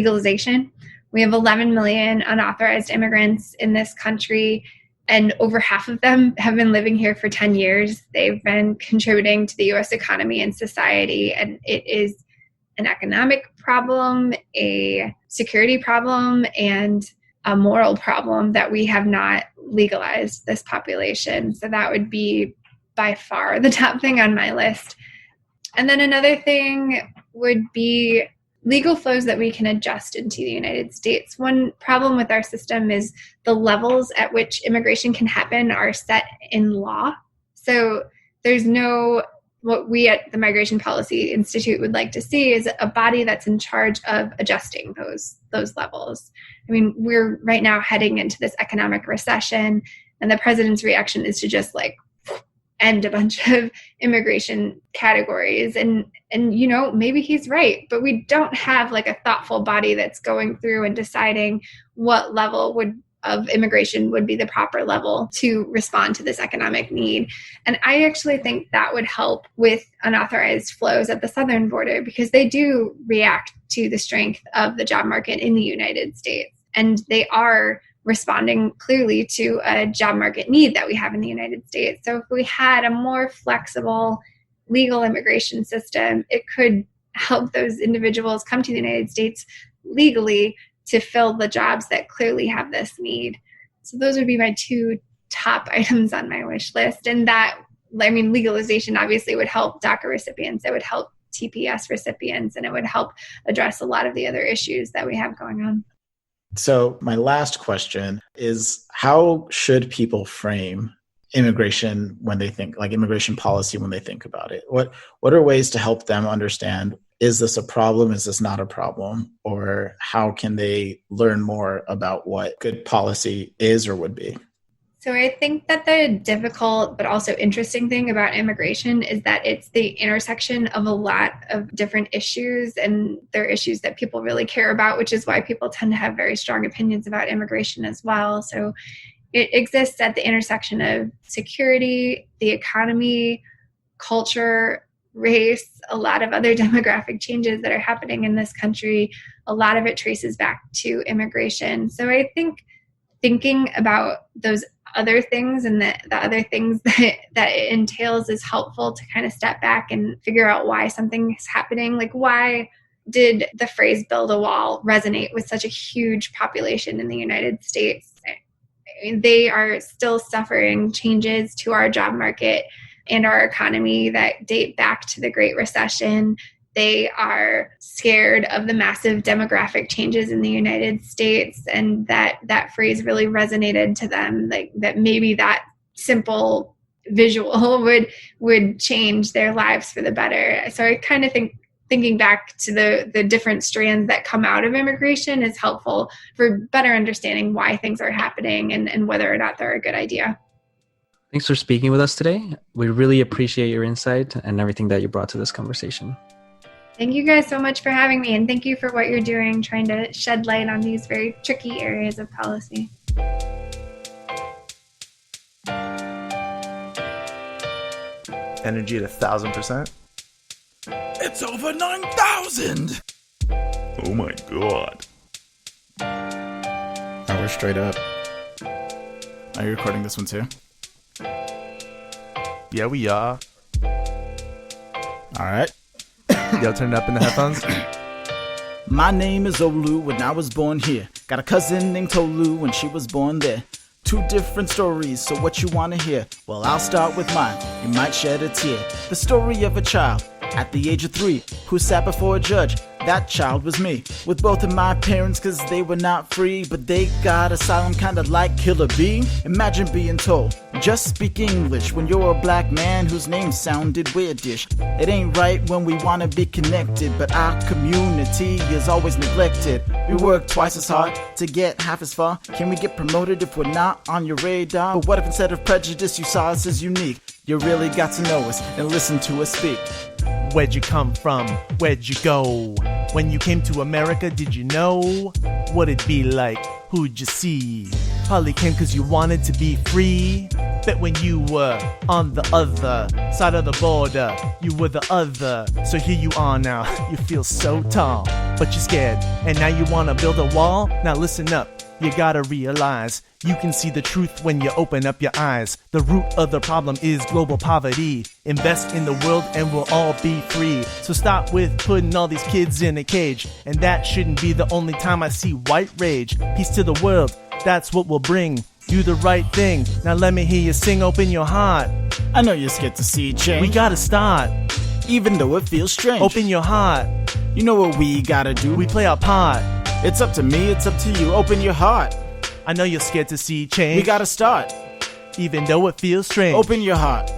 legalization. We have 11 million unauthorized immigrants in this country, and over half of them have been living here for 10 years. They've been contributing to the U.S. economy and society, and it is an economic problem, a security problem, and a moral problem that we have not legalized this population. So that would be by far the top thing on my list. And then another thing would be legal flows that we can adjust into the United States. One problem with our system is the levels at which immigration can happen are set in law. So there's no, what we at the Migration Policy Institute would like to see is a body that's in charge of adjusting those levels. I mean, we're right now heading into this economic recession, and the president's reaction is to just end a bunch of immigration categories. And maybe he's right, but we don't have a thoughtful body that's going through and deciding what level of immigration would be the proper level to respond to this economic need. And I actually think that would help with unauthorized flows at the southern border, because they do react to the strength of the job market in the United States. And they are responding clearly to a job market need that we have in the United States. So if we had a more flexible legal immigration system, it could help those individuals come to the United States legally to fill the jobs that clearly have this need. So those would be my two top items on my wish list. And legalization obviously would help DACA recipients, it would help TPS recipients, and it would help address a lot of the other issues that we have going on. So my last question is, how should people frame immigration when they think, immigration policy when they think about it? What are ways to help them understand, is this a problem? Is this not a problem? Or how can they learn more about what good policy is or would be? So I think that the difficult but also interesting thing about immigration is that it's the intersection of a lot of different issues, and they're issues that people really care about, which is why people tend to have very strong opinions about immigration as well. So it exists at the intersection of security, the economy, culture, race, a lot of other demographic changes that are happening in this country. A lot of it traces back to immigration. So I think thinking about those other things and the other things that it entails is helpful to kind of step back and figure out why something is happening. Why did the phrase build a wall resonate with such a huge population in the United States? They are still suffering changes to our job market and our economy that date back to the Great Recession. They are scared of the massive demographic changes in the United States, and that phrase really resonated to them, that maybe that simple visual would change their lives for the better. So I kind of think thinking back to the different strands that come out of immigration is helpful for better understanding why things are happening and whether or not they're a good idea. Thanks for speaking with us today. We really appreciate your insight and everything that you brought to this conversation. Thank you guys so much for having me, and thank you for what you're doing, trying to shed light on these very tricky areas of policy. Energy at 1,000%. It's over 9,000! Oh my god. Now we're straight up. Are you recording this one too? Yeah, we are. All right. Yo, turn it up in the headphones. My name is Olu and I was born here. Got a cousin named Tolu and she was born there. Two different stories, so what you wanna hear? Well, I'll start with mine. You might shed a tear. The story of a child at the age of 3 who sat before a judge. That child was me, with both of my parents cause they were not free, but they got asylum kinda like Killer B. Imagine being told, just speak English when you're a black man whose name sounded weirdish. It ain't right when we wanna be connected, but our community is always neglected. We work twice as hard to get half as far. Can we get promoted if we're not on your radar? But what if instead of prejudice you saw us as unique? You really got to know us and listen to us speak. Where'd you come from? Where'd you go? When you came to America, did you know what it'd be like? Who'd you see? Probably came cause you wanted to be free. Bet when you were on the other side of the border, you were the other. So here you are now, you feel so tall, but you're scared, and now you wanna build a wall? Now listen up, you gotta realize you can see the truth when you open up your eyes. The root of the problem is global poverty. Invest in the world and we'll all be free. So stop with putting all these kids in a cage. And that shouldn't be the only time I see white rage. Peace to the world, that's what we'll bring. Do the right thing. Now let me hear you sing, open your heart. I know you're scared to see change. We gotta start. Even though it feels strange. Open your heart. You know what we gotta do. We play our part. It's up to me, it's up to you. Open your heart. I know you're scared to see change. We gotta start. Even though it feels strange. Open your heart.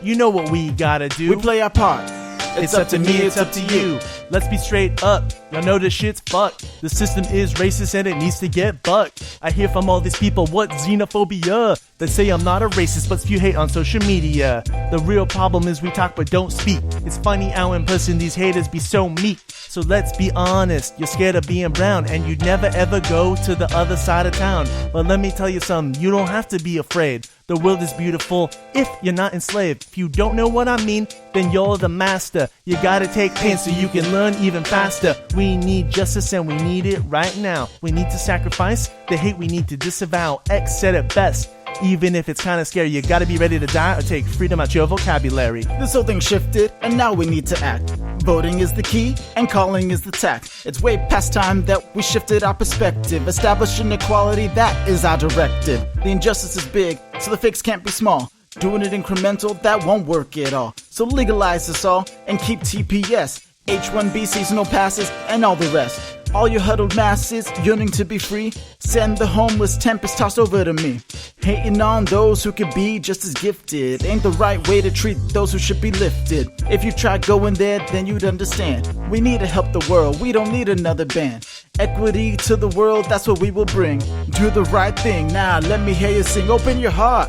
You know what we gotta do. We play our part. It's up to me, it's up to you. Let's be straight up. Y'all know this shit's fucked. The system is racist and it needs to get bucked. I hear from all these people, what xenophobia? They say I'm not a racist, but few hate on social media. The real problem is we talk but don't speak. It's funny how in person these haters be so meek. So let's be honest, you're scared of being brown and you'd never ever go to the other side of town. But let me tell you something, you don't have to be afraid. The world is beautiful if you're not enslaved. If you don't know what I mean, then you're the master. You gotta take pain so you can learn even faster. We need justice and we need it right now. We need to sacrifice the hate, we need to disavow. X said it best. Even if it's kinda scary, you gotta be ready to die or take freedom out your vocabulary. This whole thing shifted, and now we need to act. Voting is the key, and calling is the tact. It's way past time that we shifted our perspective. Establishing equality, that is our directive. The injustice is big, so the fix can't be small. Doing it incremental, that won't work at all. So legalize this all, and keep TPS, H-1B seasonal passes, and all the rest. All your huddled masses yearning to be free, send the homeless tempest tossed over to me. Hating on those who could be just as gifted ain't the right way to treat those who should be lifted. If you tried going there, then you'd understand. We need to help the world, we don't need another band. Equity to the world, that's what we will bring. Do the right thing, now let me hear you sing. Open your heart.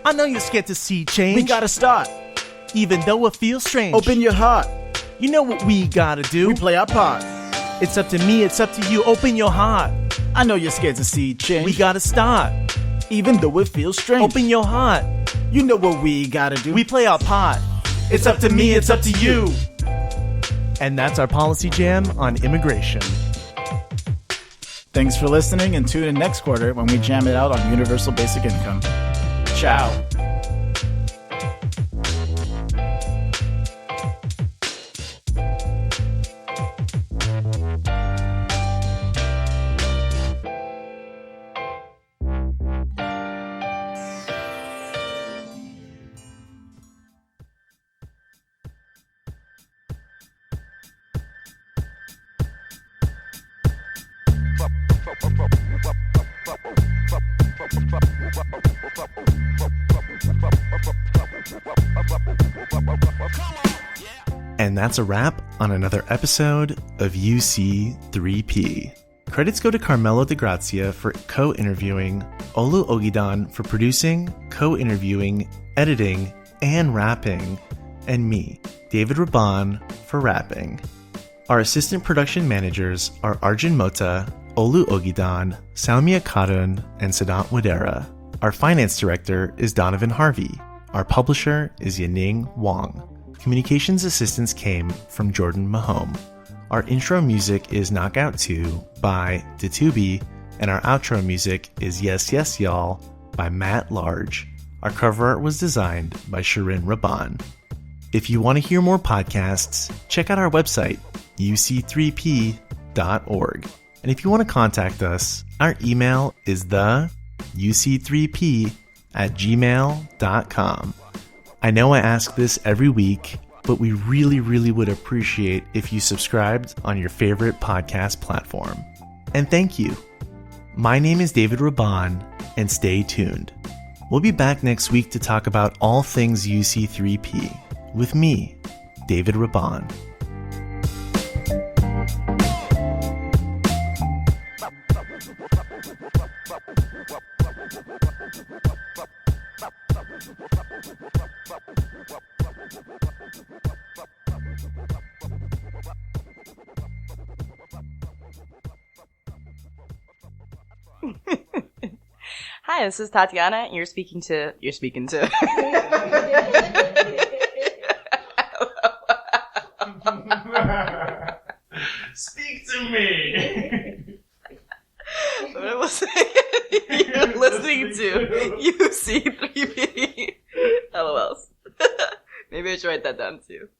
I know you're scared to see change. We gotta start. Even though it feels strange. Open your heart. You know what we gotta do. We play our part. It's up to me, it's up to you. Open your heart. I know you're scared to see change. We gotta start. Even though it feels strange. Open your heart. You know what we gotta do. We play our part. It's up to me, it's up to you. And that's our policy jam on immigration. Thanks for listening, and tune in next quarter when we jam it out on universal basic income. Ciao. And that's a wrap on another episode of UC3P. Credits go to Carmelo de Grazia for co-interviewing, Olu Ogidan for producing, co-interviewing, editing, and rapping, and me, David Raban, for rapping. Our assistant production managers are Arjun Mota, Olu Ogidan, Salmia Kadun, and Sadat Wadera. Our finance director is Donovan Harvey. Our publisher is Yaning Wong. Communications assistance came from Jordan Mahome. Our intro music is Knockout 2 by Ditubi, and our outro music is Yes Yes Y'all by Matt Large. Our cover art was designed by Shirin Raban. If you want to hear more podcasts, check out our website, uc3p.org. And if you want to contact us, our email is the uc3p@gmail.com. I know I ask this every week, but we really would appreciate if you subscribed on your favorite podcast platform. And thank you. My name is David Raban, and stay tuned. We'll be back next week to talk about all things UC3P with me, David Raban. Hi Hi, this is Tatiana. You're speaking to. Speak to me. What I was saying, you're listening to UC3P. LOLs. Maybe I should write that down too.